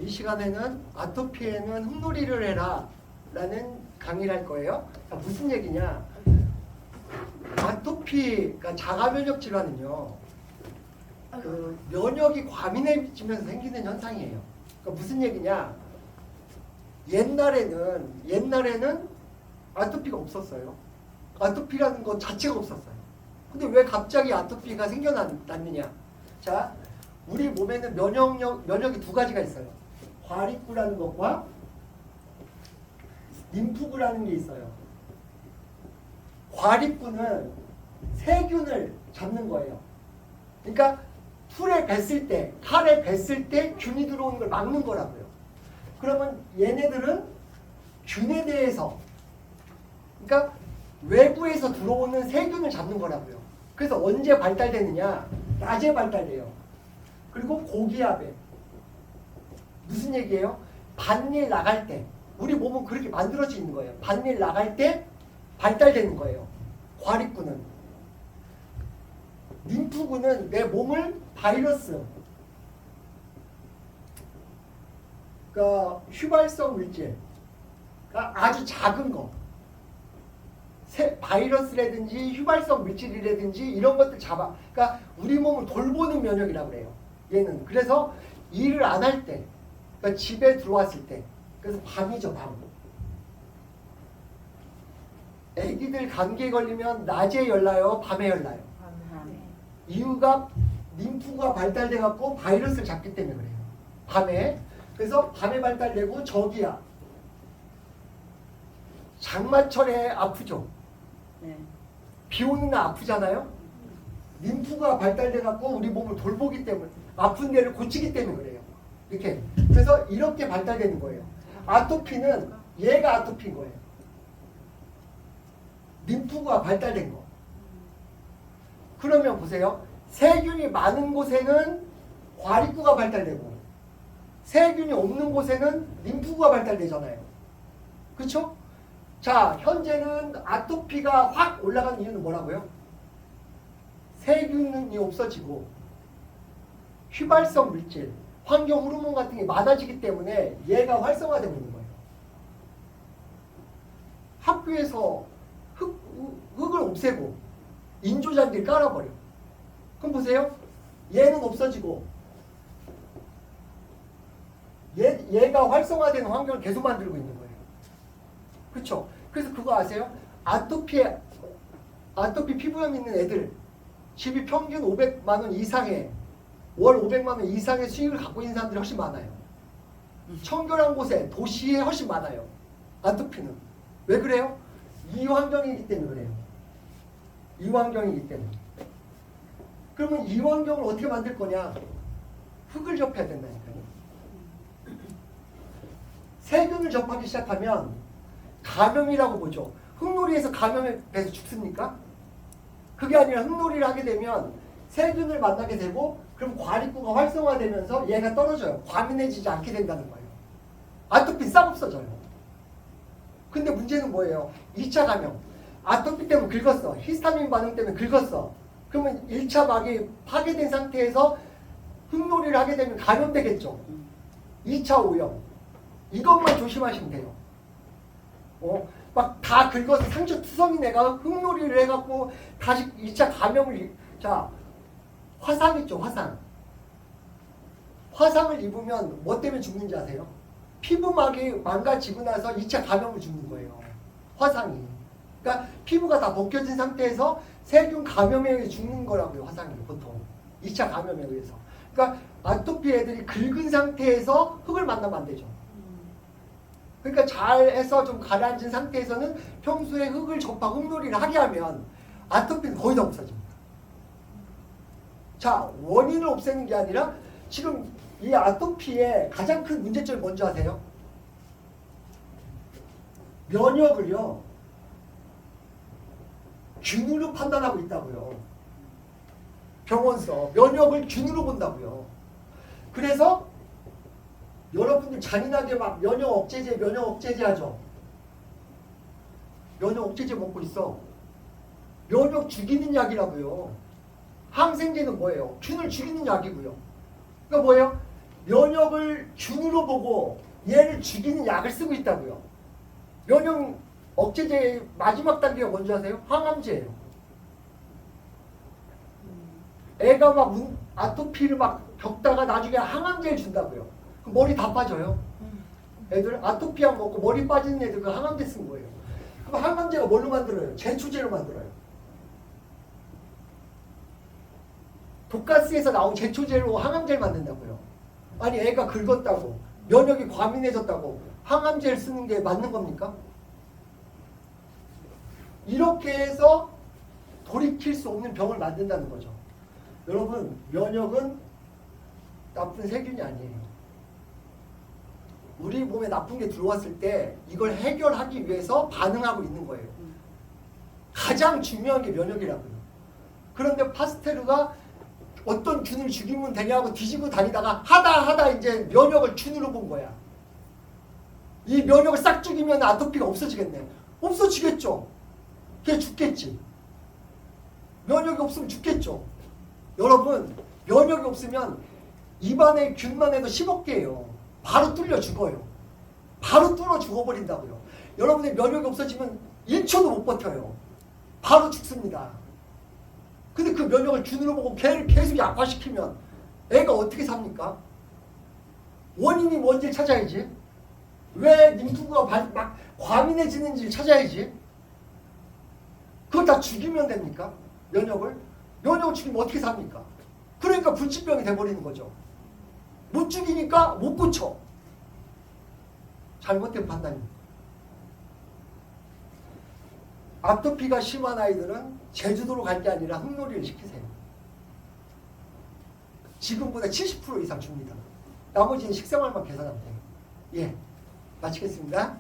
이 시간에는 아토피에는 흙놀이를 해라 라는 강의를 할 거예요. 무슨 얘기냐? 아토피가 자가면역 질환은요, 그 면역이 과민해지면서 생기는 현상이에요. 그러니까 무슨 얘기냐? 옛날에는 아토피가 없었어요. 아토피라는 것 자체가 없었어요. 근데 왜 갑자기 아토피가 생겨났느냐? 자, 우리 몸에는 면역이 두 가지가 있어요. 과립구라는 것과 림프구라는 게 있어요. 과립구는 세균을 잡는 거예요. 그러니까 풀에 뱄을 때, 칼에 뱄을 때 균이 들어오는 걸 막는 거라고요. 그러면 얘네들은 균에 대해서, 그러니까 외부에서 들어오는 세균을 잡는 거라고요. 그래서 언제 발달되느냐? 낮에 발달돼요. 그리고 고기압에. 무슨 얘기예요? 반일 나갈 때, 우리 몸은 그렇게 만들어져 있는 거예요. 반일 나갈 때 발달되는 거예요. 과립구는. 림프구는 내 몸을 바이러스, 그러니까 휘발성 물질, 그러니까 아주 작은 거, 바이러스라든지 휘발성 물질이라든지 이런 것들 잡아. 그러니까 우리 몸을 돌보는 면역이라고 그래요. 얘는. 그래서 일을 안 할 때, 그러니까 집에 들어왔을 때, 그래서 밤이죠, 밤. 애기들 감기에 걸리면 낮에 열나요, 밤에 열나요? 이유가 림프가 발달돼 갖고 바이러스를 잡기 때문에 그래요. 밤에. 그래서 밤에 발달되고 저기야. 장마철에 아프죠. 비 오는 날 아프잖아요. 림프가 발달돼 갖고 우리 몸을 돌보기 때문에, 아픈 데를 고치기 때문에 그래요. 이렇게. 그래서 이렇게 발달되는 거예요. 아토피는 얘가 아토피인 거예요. 림프가 발달된 거. 그러면 보세요. 세균이 많은 곳에는 과립구가 발달되고 세균이 없는 곳에는 림프가 발달되잖아요. 그렇죠? 자, 현재는 아토피가 확 올라간 이유는 뭐라고요? 세균이 없어지고 휘발성 물질, 환경 호르몬 같은 게 많아지기 때문에 얘가 활성화되고 있는 거예요. 학교에서 흙을 없애고 인조잔디를 깔아버려. 그럼 보세요. 얘는 없어지고 얘가 활성화되는 환경을 계속 만들고 있는 거예요. 그렇죠? 그래서 그거 아세요? 아토피 피부염 있는 애들 집이 평균 500만 원 이상의 월 500만 원 이상의 수익을 갖고 있는 사람들이 훨씬 많아요. 청결한 곳에 도시에 훨씬 많아요. 아토피는. 왜 그래요? 이 환경이기 때문에 그래요. 이 환경이기 때문에. 그러면 이 환경을 어떻게 만들 거냐? 흙을 접해야 된다니까요. 세균을 접하기 시작하면 감염이라고 보죠. 흙놀이에서 감염에 배서 죽습니까? 그게 아니라 흙놀이를 하게 되면 세균을 만나게 되고 그럼 과립구가 활성화되면서 얘가 떨어져요. 과민해지지 않게 된다는 거예요. 아토피 싹 없어져요. 근데 문제는 뭐예요? 2차 감염. 아토피 때문에 긁었어. 히스타민 반응 때문에 긁었어. 그러면 1차 막이 파괴된 상태에서 흙놀이를 하게 되면 감염되겠죠. 2차 오염. 이것만 조심하시면 돼요. 막 다 긁어서 상처 투성이 내가 흙놀이를 해갖고 다시 2차 감염을, 자, 화상 있죠, 화상. 화상을 입으면 뭐 때문에 죽는지 아세요? 피부막이 망가지고 나서 2차 감염을 죽는 거예요. 화상이. 그러니까 피부가 다 벗겨진 상태에서 세균 감염에 의해 죽는 거라고요, 화상이 보통. 2차 감염에 의해서. 그러니까 아토피 애들이 긁은 상태에서 흙을 만나면 안 되죠. 그러니까 잘해서 좀 가라앉은 상태에서는 평소에 흙을 접하고 흙놀이를 하게 하면 아토피는 거의 다 없어집니다. 자, 원인을 없애는 게 아니라 지금 이 아토피의 가장 큰 문제점이 뭔지 아세요? 면역을요, 균으로 판단하고 있다고요. 병원서 면역을 균으로 본다고요. 그래서 여러분들 잔인하게 막 면역 억제제 하죠. 면역 억제제 먹고 있어. 면역 죽이는 약이라고요. 항생제는 뭐예요? 균을 죽이는 약이고요. 그러니까 뭐예요? 면역을 균으로 보고 얘를 죽이는 약을 쓰고 있다고요. 면역 억제제의 마지막 단계가 뭔지 아세요? 항암제예요. 애가 막 아토피를 막 겪다가 나중에 항암제를 준다고요. 그럼 머리 다 빠져요. 애들 아토피약 먹고 머리 빠지는 애들 그 항암제 쓴 거예요. 그럼 항암제가 뭘로 만들어요? 제초제로 만들어요. 독가스에서 나온 제초제로 항암제를 만든다고요. 아니 애가 긁었다고 면역이 과민해졌다고 항암제를 쓰는 게 맞는 겁니까? 이렇게 해서 돌이킬 수 없는 병을 만든다는 거죠. 여러분 면역은 나쁜 세균이 아니에요. 우리 몸에 나쁜 게 들어왔을 때 이걸 해결하기 위해서 반응하고 있는 거예요. 가장 중요한 게 면역이라고요. 그런데 파스테르가 어떤 균을 죽이면 되냐고 뒤지고 다니다가 하다 이제 면역을 균으로 본 거야. 이 면역을 싹 죽이면 아토피가 없어지겠네. 없어지겠죠. 걔 죽겠지. 면역이 없으면 죽겠죠. 여러분 면역이 없으면 입안에 균만 해도 10억 개예요. 바로 뚫려 죽어요. 바로 뚫어 죽어버린다고요. 여러분의 면역이 없어지면 1초도 못 버텨요. 바로 죽습니다. 근데 그 면역을 균으로 보고 걔를 계속 약화시키면 애가 어떻게 삽니까? 원인이 뭔지를 찾아야지. 왜 림프가 막 과민해지는지를 찾아야지. 그걸 다 죽이면 됩니까? 면역을 죽이면 어떻게 삽니까? 그러니까 불치병이 돼버리는 거죠. 못 죽이니까 못 고쳐. 잘못된 판단입니다. 아토피가 심한 아이들은 제주도로 갈 게 아니라 흙놀이를 시키세요. 지금보다 70% 이상 줍니다. 나머지는 식생활만 계산하면 돼요. 예, 마치겠습니다.